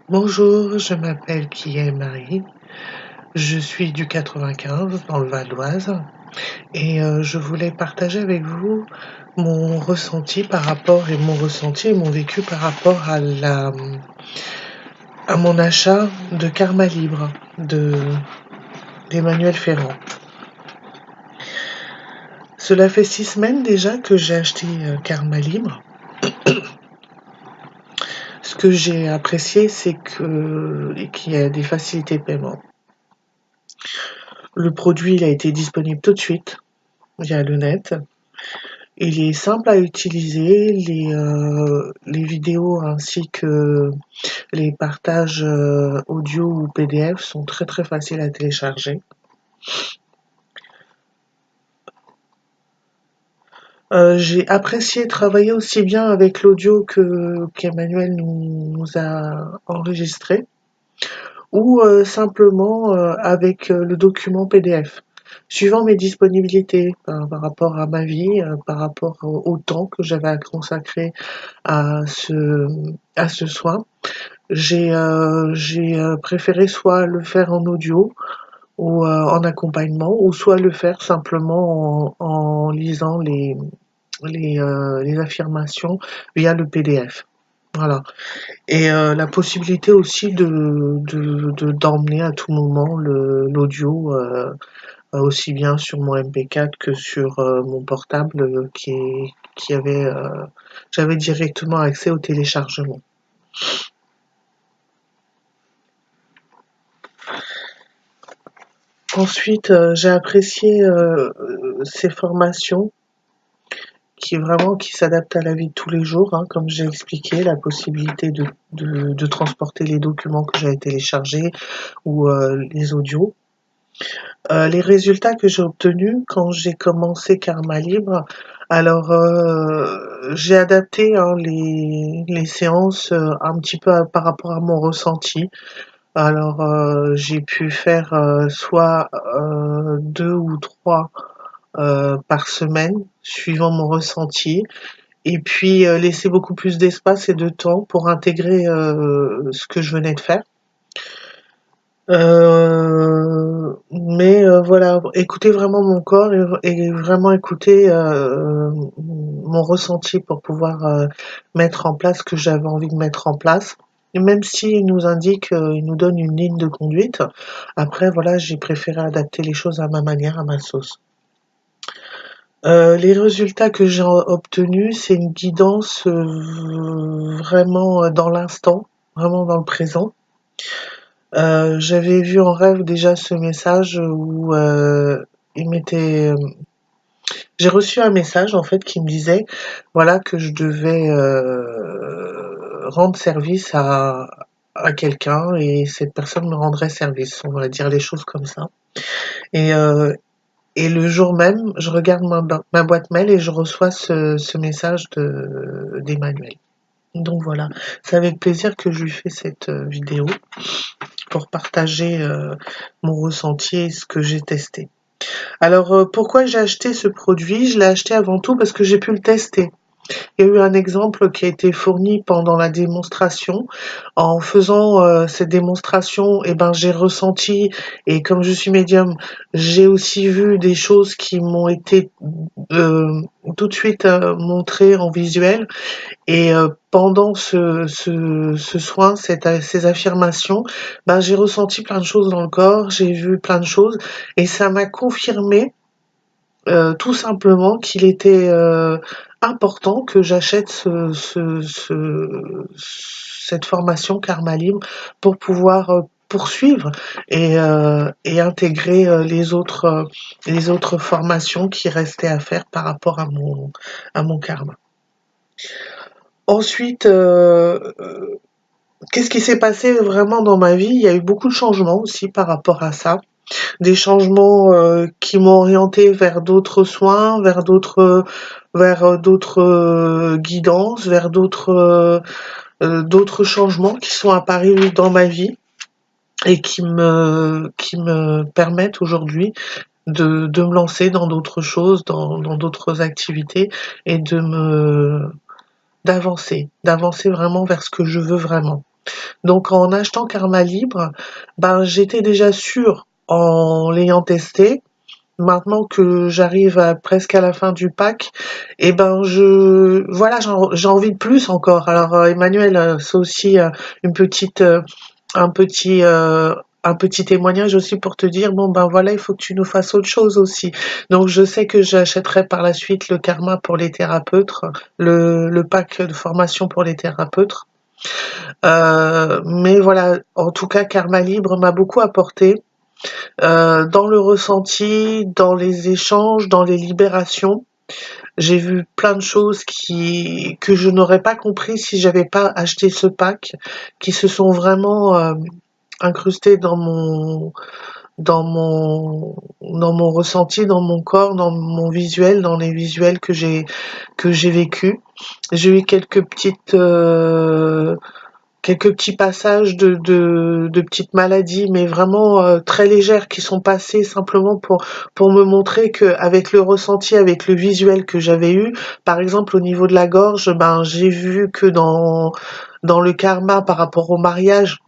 Bonjour, je m'appelle Kyem Marie, je suis du 95 dans le Val d'Oise et je voulais partager avec vous mon ressenti par rapport et mon ressenti et mon vécu par rapport à mon achat de Karma Libre d'Emmanuel Ferrand. Cela fait 6 semaines déjà que j'ai acheté Karma Libre. Ce que j'ai apprécié, c'est qu'il y a des facilités de paiement. Le produit, il a été disponible tout de suite via le net. Il est simple à utiliser, les vidéos ainsi que les partages audio ou PDF sont très faciles à télécharger. J'ai apprécié travailler aussi bien avec l'audio qu'Emmanuel nous a enregistré ou simplement avec le document PDF. Suivant mes disponibilités par rapport à ma vie, par rapport au temps que j'avais à consacrer à ce soin, j'ai préféré soit le faire en audio ou en accompagnement, ou soit le faire simplement en lisant les affirmations via le PDF. Voilà. Et la possibilité aussi d'emmener à tout moment l'audio aussi bien sur mon MP4 que sur mon portable qui avait j'avais directement accès au téléchargement. Ensuite, j'ai apprécié ces formations qui s'adaptent à la vie de tous les jours, hein, comme j'ai expliqué, la possibilité de transporter les documents que j'avais téléchargés ou les audios. Les résultats que j'ai obtenus quand j'ai commencé Karma Libre, alors j'ai adapté hein, les séances un petit peu par rapport à mon ressenti. Alors j'ai pu faire soit 2 ou 3 par semaine, suivant mon ressenti, et puis laisser beaucoup plus d'espace et de temps pour intégrer ce que je venais de faire. Mais voilà, écouter vraiment mon corps et vraiment écouter mon ressenti pour pouvoir mettre en place ce que j'avais envie de mettre en place. Et même s'il nous indique, il nous donne une ligne de conduite, après voilà, j'ai préféré adapter les choses à ma manière, à ma sauce. Les résultats que j'ai obtenus, c'est une guidance vraiment dans l'instant, vraiment dans le présent. J'avais vu en rêve déjà ce message où il m'était. J'ai reçu un message en fait qui me disait voilà que je devais rendre service à quelqu'un et cette personne me rendrait service. On va dire les choses comme ça. Et, euh, et le jour même, je regarde ma boîte mail et je reçois ce message d'Emmanuel. Donc voilà, c'est avec plaisir que je lui fais cette vidéo pour partager mon ressenti et ce que j'ai testé. Alors pourquoi j'ai acheté ce produit? Je l'ai acheté avant tout parce que j'ai pu le tester. Il y a eu un exemple qui a été fourni pendant la démonstration. En faisant cette démonstration, eh ben, j'ai ressenti, et comme je suis médium, j'ai aussi vu des choses qui m'ont été euh, tout de suite montrées en visuel. Et pendant ce soin, ces affirmations, ben, j'ai ressenti plein de choses dans le corps, j'ai vu plein de choses, et ça m'a confirmé tout simplement qu'il était important que j'achète cette formation Karma Libre pour pouvoir poursuivre et intégrer les autres formations qui restaient à faire par rapport à mon karma. Ensuite, qu'est-ce qui s'est passé vraiment dans ma vie? Il y a eu beaucoup de changements aussi par rapport à ça. Des changements qui m'ont orienté vers d'autres soins, vers d'autres guidances, vers d'autres changements qui sont apparus dans ma vie et qui me permettent aujourd'hui de me lancer dans d'autres choses, dans d'autres activités et d'avancer vraiment vers ce que je veux vraiment. Donc en achetant Karma Libre, ben j'étais déjà sûre en l'ayant testé. Maintenant que j'arrive presque à la fin du pack, et ben voilà, j'ai envie de plus encore. Alors Emmanuel, c'est aussi une petite, un petit, un petit témoignage aussi pour te dire bon ben voilà, il faut que tu nous fasses autre chose aussi. Donc je sais que j'achèterai par la suite le karma pour les thérapeutes, le pack de formation pour les thérapeutes. Mais voilà, en tout cas, Karma Libre m'a beaucoup apporté dans le ressenti, dans les échanges, dans les libérations. J'ai vu plein de choses que je n'aurais pas compris si j'avais pas acheté ce pack, qui se sont vraiment incrustées dans mon ressenti, dans mon corps, dans mon visuel, dans les visuels que j'ai vécu. J'ai eu quelques petits passages de petites maladies, mais vraiment très légères, qui sont passées simplement pour me montrer que avec le ressenti, avec le visuel que j'avais eu, par exemple au niveau de la gorge, ben j'ai vu que dans le karma par rapport au mariage,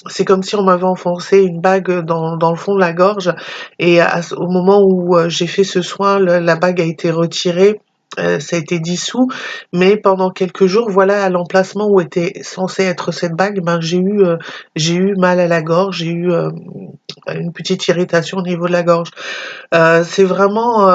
c'est comme si on m'avait enfoncé une bague dans le fond de la gorge, et au moment où j'ai fait ce soin, la bague a été retirée. Ça a été dissous, mais pendant quelques jours, voilà, à l'emplacement où était censée être cette bague, ben j'ai eu mal à la gorge, j'ai eu une petite irritation au niveau de la gorge. C'est vraiment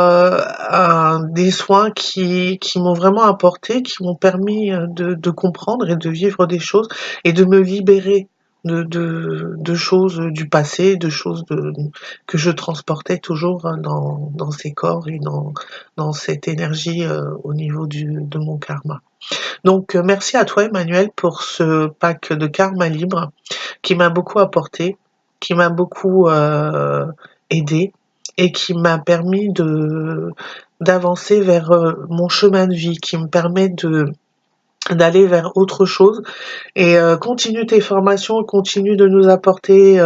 des soins qui m'ont vraiment apporté, qui m'ont permis de comprendre et de vivre des choses et de me libérer de choses du passé, que je transportais toujours dans ces corps et dans cette énergie au niveau de mon karma. Donc merci à toi Emmanuel pour ce pack de karma libre qui m'a beaucoup apporté, qui m'a beaucoup aidé et qui m'a permis d'avancer vers mon chemin de vie, qui me permet d'aller vers autre chose. Et continue tes formations, continue de nous apporter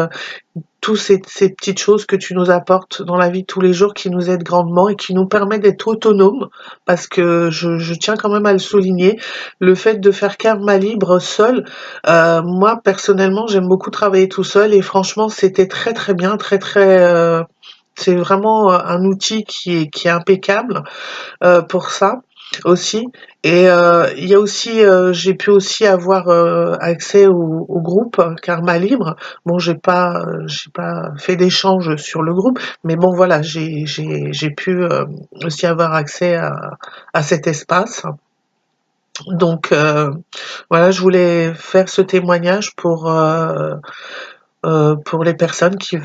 toutes ces petites choses que tu nous apportes dans la vie de tous les jours, qui nous aident grandement et qui nous permettent d'être autonomes, parce que je tiens quand même à le souligner, le fait de faire karma libre seul, moi personnellement j'aime beaucoup travailler tout seul, et franchement c'était très très bien, très très c'est vraiment un outil qui est impeccable pour ça aussi. Et il y a aussi, j'ai pu aussi avoir accès au groupe Karma Libre. Bon, j'ai pas fait d'échange sur le groupe, mais bon, voilà, j'ai pu aussi avoir accès à cet espace. Donc voilà, je voulais faire ce témoignage pour les personnes qui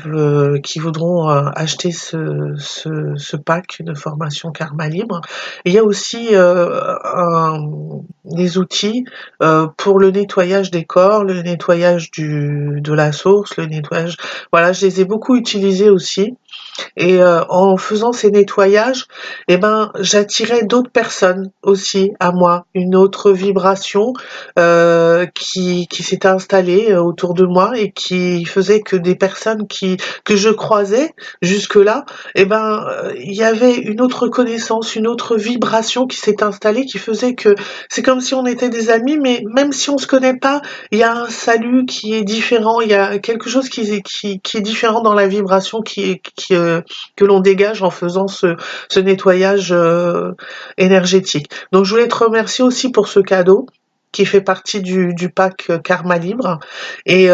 voudront acheter ce pack de formation Karma Libre. Et il y a aussi des outils pour le nettoyage des corps, le nettoyage de la source, le nettoyage. Voilà, je les ai beaucoup utilisés aussi. Et en faisant ces nettoyages, eh ben, j'attirais d'autres personnes aussi à moi, une autre vibration qui s'était installée autour de moi et qui faisait que des personnes que je croisais jusque-là, eh ben, il y avait une autre connaissance, une autre vibration qui s'est installée, qui faisait que c'est comme si on était des amis, mais même si on se connaît pas, il y a un salut qui est différent, il y a quelque chose qui est différent dans la vibration que l'on dégage en faisant ce nettoyage énergétique. Donc je voulais te remercier aussi pour ce cadeau qui fait partie du pack Karma Libre. Et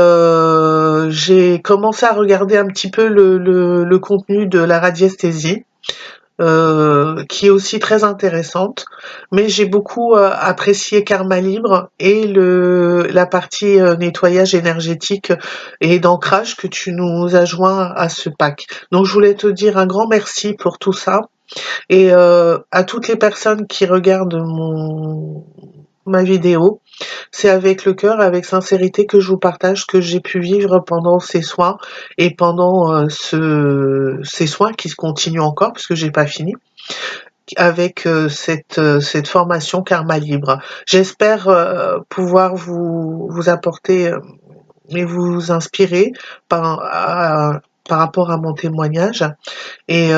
j'ai commencé à regarder un petit peu le contenu de la radiesthésie. Qui est aussi très intéressante, mais j'ai beaucoup apprécié Karma Libre et la partie nettoyage énergétique et d'ancrage que tu nous as joint à ce pack. Donc je voulais te dire un grand merci pour tout ça, et à toutes les personnes qui regardent ma vidéo, c'est avec le cœur, avec sincérité que je vous partage ce que j'ai pu vivre pendant ces soins et pendant ces soins qui se continuent encore, parce que j'ai pas fini avec cette formation Karma Libre. J'espère pouvoir vous apporter et vous inspirer par rapport à mon témoignage et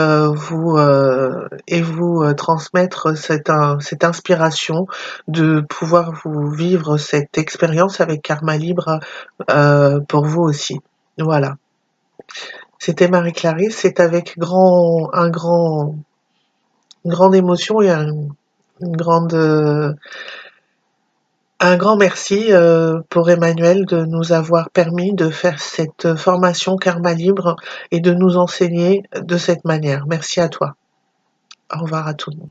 vous transmettre cette inspiration de pouvoir vous vivre cette expérience avec Karma Libre pour vous aussi. Voilà. C'était Marie-Clarisse, c'est avec une grande émotion et une grande, un grand merci pour Emmanuel de nous avoir permis de faire cette formation Karma Libre et de nous enseigner de cette manière. Merci à toi. Au revoir à tout le monde.